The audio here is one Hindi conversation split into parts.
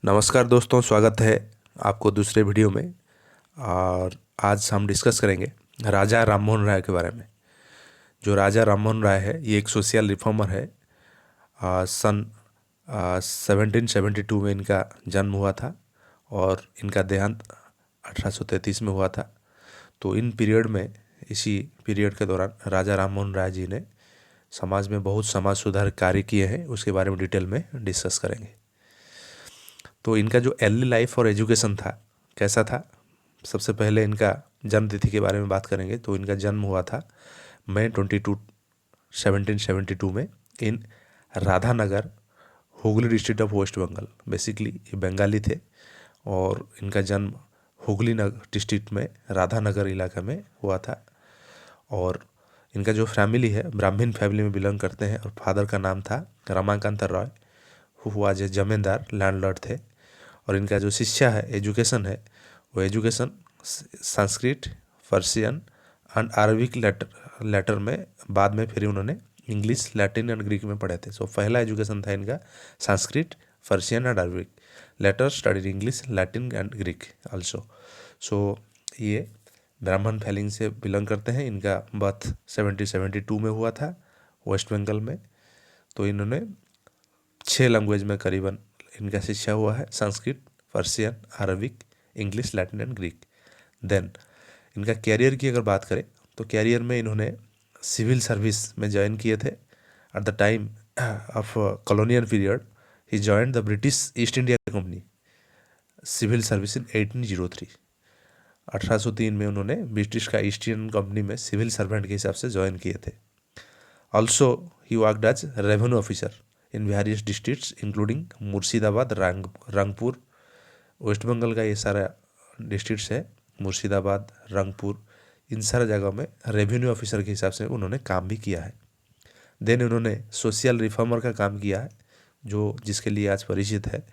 नमस्कार दोस्तों, स्वागत है आपको दूसरे वीडियो में। और आज हम डिस्कस करेंगे राजा राममोहन राय के बारे में। जो राजा राममोहन राय है, ये एक सोशल रिफॉर्मर है। सन 1772 में इनका जन्म हुआ था और इनका देहांत 1833 में हुआ था। तो इन पीरियड में, इसी पीरियड के दौरान राजा राममोहन राय जी ने समाज में बहुत समाज सुधार कार्य किए हैं। उसके बारे में डिटेल में डिस्कस करेंगे। तो इनका जो अर्ली लाइफ और एजुकेशन था, कैसा था। सबसे पहले इनका जन्म तिथि के बारे में बात करेंगे। तो इनका जन्म हुआ था मई 22, 1772 में in Radhanagar, Hooghly district of West Bengal. Basically ये बंगाली थे और इनका जन्म हुगली डिस्ट्रिक्ट में राधानगर इलाका में हुआ था। और इनका जो फैमिली है, ब्राह्मण फैमिली में बिलोंग करते हैं। और फादर का नाम था रमाकांत रॉय, हुआ जो जमींदार लैंडलॉर्ड थे। और इनका जो शिक्षा है, एजुकेशन है, वो education Sanskrit, Persian and Arabic letter में, बाद में फिर उन्होंने इंग्लिश, लैटिन एंड ग्रीक में पढ़े थे। सो पहला एजुकेशन था इनका Sanskrit, Persian and Arabic. Later studied English, Latin and Greek also. So ये ब्राह्मण फैमिली से बिलोंग करते हैं। इनका बर्थ 1772 में हुआ था वेस्ट बंगाल में। तो इन्होंने 6 लैंग्वेज में करीबन इनका शिक्षा हुआ है: Sanskrit, Persian, Arabic, English, Latin and Greek. Then इनका कैरियर की अगर बात करें तो कैरियर में इन्होंने सिविल सर्विस में ज्वाइन किए थे। At the time of colonial period he joined the British East India company civil service in 1803। 1803 में उन्होंने ब्रिटिश का ईस्ट इंडियन कंपनी में सिविल सर्वेंट के हिसाब से ज्वाइन किए थे। Also he worked as revenue officer in various districts including Murshidabad, Rangpur. West Bengal का ये सारा डिस्ट्रिक्ट्स है, मुर्शिदाबाद, रंगपुर, इन सारा जगह में रेवेन्यू ऑफिसर के हिसाब से उन्होंने काम भी किया है। देन उन्होंने सोशल रिफॉर्मर का काम किया है, जो जिसके लिए आज परिचित है।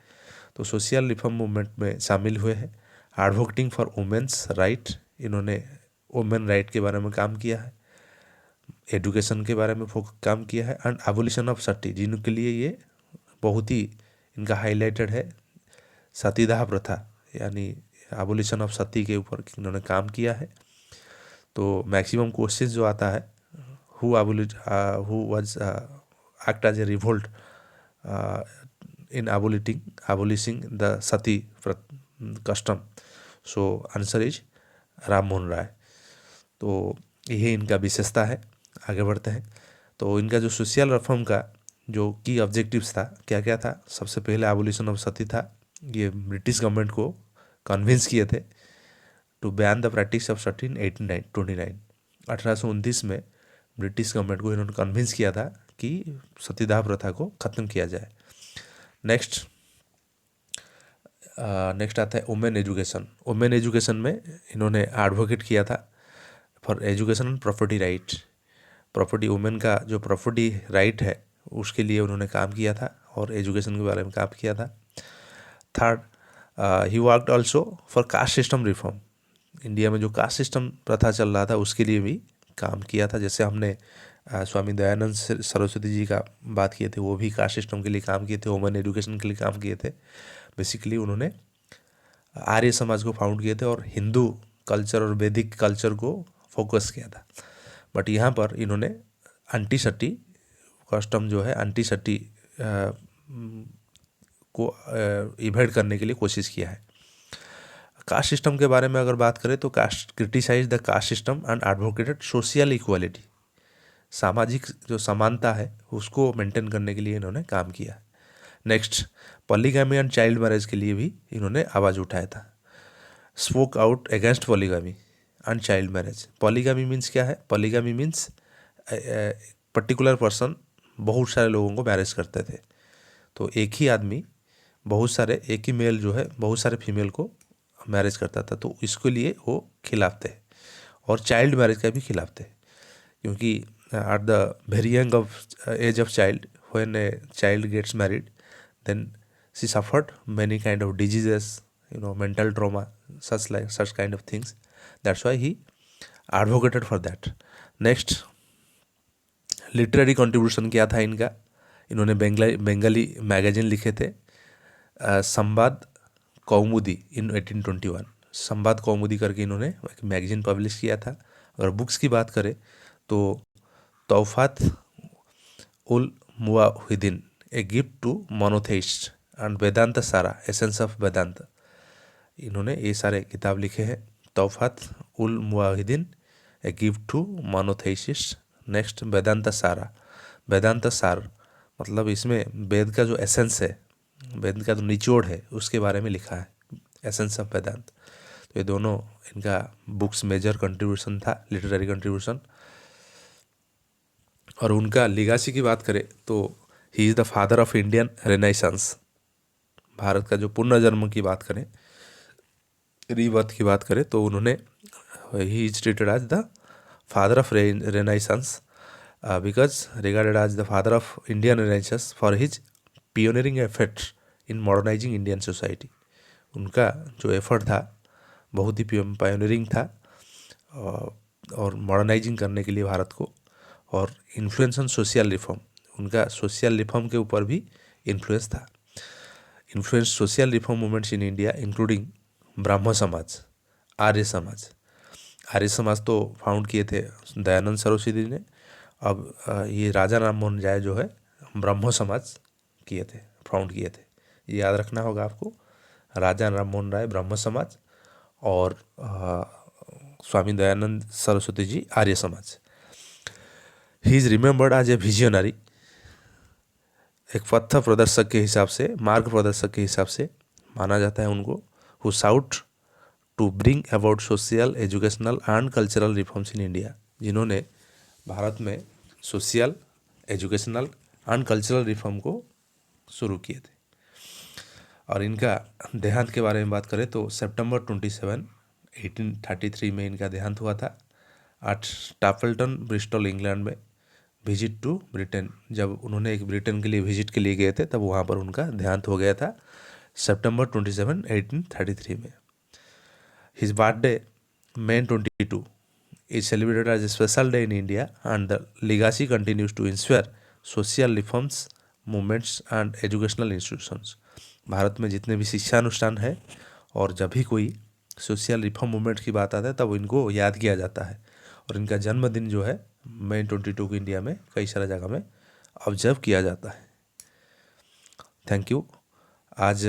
तो सोशल रिफॉर्म मूवमेंट में शामिल हुए हैं। एडवोकेटिंग फॉर वुमेन्स राइट, इन्होंने वुमेन राइट के बारे में काम किया है। एजुकेशन के बारे में काम किया है। एंड एबोलिशन ऑफ सती, जिनके लिए ये बहुत ही इनका हाईलाइटेड है, सतीदाह प्रथा, यानी एबोलिशन ऑफ सती के ऊपर इन्होंने काम किया है। तो मैक्सिमम क्वेश्चन जो आता है, who was act as a revolt in abolishing the sati custom. So answer is Rammohan Roy. तो यही इनका विशेषता है। आगे बढ़ते हैं। तो इनका जो सोशल रिफॉर्म का जो की ऑब्जेक्टिव्स था, क्या क्या था। सबसे पहले एबोलिशन ऑफ सती था। ये ब्रिटिश गवर्नमेंट को कन्विंस किए थे to ban the practice of sati in 1829। 1829 में ब्रिटिश गवर्नमेंट को इन्होंने कन्विंस किया था कि सतीदाह प्रथा को ख़त्म किया जाए। नेक्स्ट आता है वुमेन एजुकेशन। वुमेन एजुकेशन में इन्होंने एडवोकेट किया था for education and property right. Property, women का जो प्रॉपर्टी राइट है उसके लिए उन्होंने काम किया था और एजुकेशन के बारे में काम किया था। Third, he worked also for caste system reform. India में जो कास्ट सिस्टम प्रथा चल रहा था उसके लिए भी काम किया था। जैसे हमने स्वामी दयानंद सरस्वती जी का बात किए थे, वो भी कास्ट सिस्टम के लिए काम किए थे, वुमेन एजुकेशन के लिए काम किए थे। बेसिकली उन्होंने आर्य समाज को फाउंड किए थे और हिंदू कल्चर और वैदिक कल्चर को फोकस किया था। बट यहाँ पर इन्होंने अंटी सटी कस्टम जो है, अंटी सटी को इवेड करने के लिए कोशिश किया है। कास्ट सिस्टम के बारे में अगर बात करें तो caste criticise the caste system and advocated social equality. सामाजिक जो समानता है उसको मेंटेन करने के लिए इन्होंने काम किया है। Next, polygamy and child marriage के लिए भी इन्होंने आवाज़ उठाया था। Spoke out against polygamy and child marriage. Polygamy means क्या है? पॉलीगैमी मीन्स पर्टिकुलर पर्सन बहुत सारे लोगों को मैरिज करते थे। तो एक ही आदमी एक ही मेल जो है बहुत सारे फीमेल को मैरिज करता था। तो इसके लिए वो खिलाफ थे। और चाइल्ड मैरिज का भी खिलाफ थे, क्योंकि at the very young of age of child, when a child gets married, then she suffered many kind of diseases, mental trauma, such kind of things. That's why he advocated for that. Next, literary contribution क्या था इनका? इन्होंने बंगाली मैगजीन लिखे थे संवाद कौमुदी इन 1821, संवाद कौमुदी करके इन्होंने एक मैगजीन पब्लिश किया था। अगर बुक्स की बात करें तो तौफात उल मुवाहिदीन, ए गिफ्ट टू मोनोथेइस्ट एंड वेदांत सारा, एसेंस ऑफ वेदांत, इन्होंने ये सारे किताब लिखे हैं। तौफात उल मुवाहिदीन, ए गिफ्ट टू मोनोथेइस्ट, नेक्स्ट वेदांत सारा, वेदांत सार मतलब इसमें वेद का जो एसेंस है, वेद का जो निचोड़ है उसके बारे में लिखा है, एसेंस ऑफ वेदांत। तो ये दोनों इनका बुक्स मेजर कंट्रीब्यूशन था, लिटरेरी कंट्रीब्यूशन। और उनका लिगासी की बात करें तो he is the father of Indian renaissance, Bharat का जो पुनर्जन्म की बात करें, रीबर्थ की बात करें तो उन्होंने, he is treated as the father of renaissance because regarded as the father of Indian renaissance for his pioneering efforts in modernising Indian society. उनका जो एफर्ट था बहुत ही पायोनियरिंग था और मॉडर्नाइजिंग करने के लिए भारत को, और इन्फ्लुएंस ऑन सोशल रिफॉर्म, उनका सोशल रिफॉर्म के ऊपर भी इन्फ्लुएंस था। Influence social reform movements in India including ब्राह्मण समाज, आर्य समाज। आर्य समाज तो फाउंड किए थे दयानंद सरस्वती ने। अब ये राजा राम मोहन राय जो है ब्रह्मो समाज किए थे, फाउंड किए थे, ये याद रखना होगा आपको। राजा राम मोहन राय ब्रह्म समाज और Swami Dayanand Saraswati ji Arya Samaj. He is remembered as a visionary, एक पथ प्रदर्शक के हिसाब से, मार्ग प्रदर्शक के हिसाब से माना जाता है उनको, who sought to bring about social, educational and cultural reforms in India, जिन्होंने भारत में social, educational and cultural reform को शुरू किए थे। और इनका देहांत के बारे में बात करें तो सितंबर 27, 1833 में इनका देहांत हुआ था एट स्टाफल्टन, ब्रिस्टल, इंग्लैंड में। विजिट टू ब्रिटेन, जब उन्होंने एक ब्रिटेन के लिए विजिट के लिए गए थे तब वहाँ पर उनका देहांत हो गया था सितंबर 27, 1833 में। His birthday May 22 is celebrated as a special day in India and the legacy continues to inspire social reforms, movements and educational institutions। Bharat में जितने भी शिक्षानुष्ठान है और जब भी कोई सोशल रिफॉर्म मूवमेंट की बात आता है तब इनको याद किया जाता है। और इनका जन्मदिन जो है May 22 को इंडिया में कई सारे जगह में ऑब्जर्व किया जाता है। Thank you. आज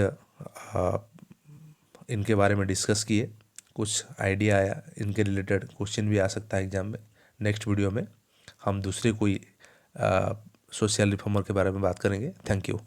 इनके बारे में डिस्कस किए, कुछ आइडिया आया, इनके रिलेटेड क्वेश्चन भी आ सकता है एग्जाम में। नेक्स्ट वीडियो में हम दूसरे कोई सोशल रिफॉर्मर के बारे में बात करेंगे। Thank you.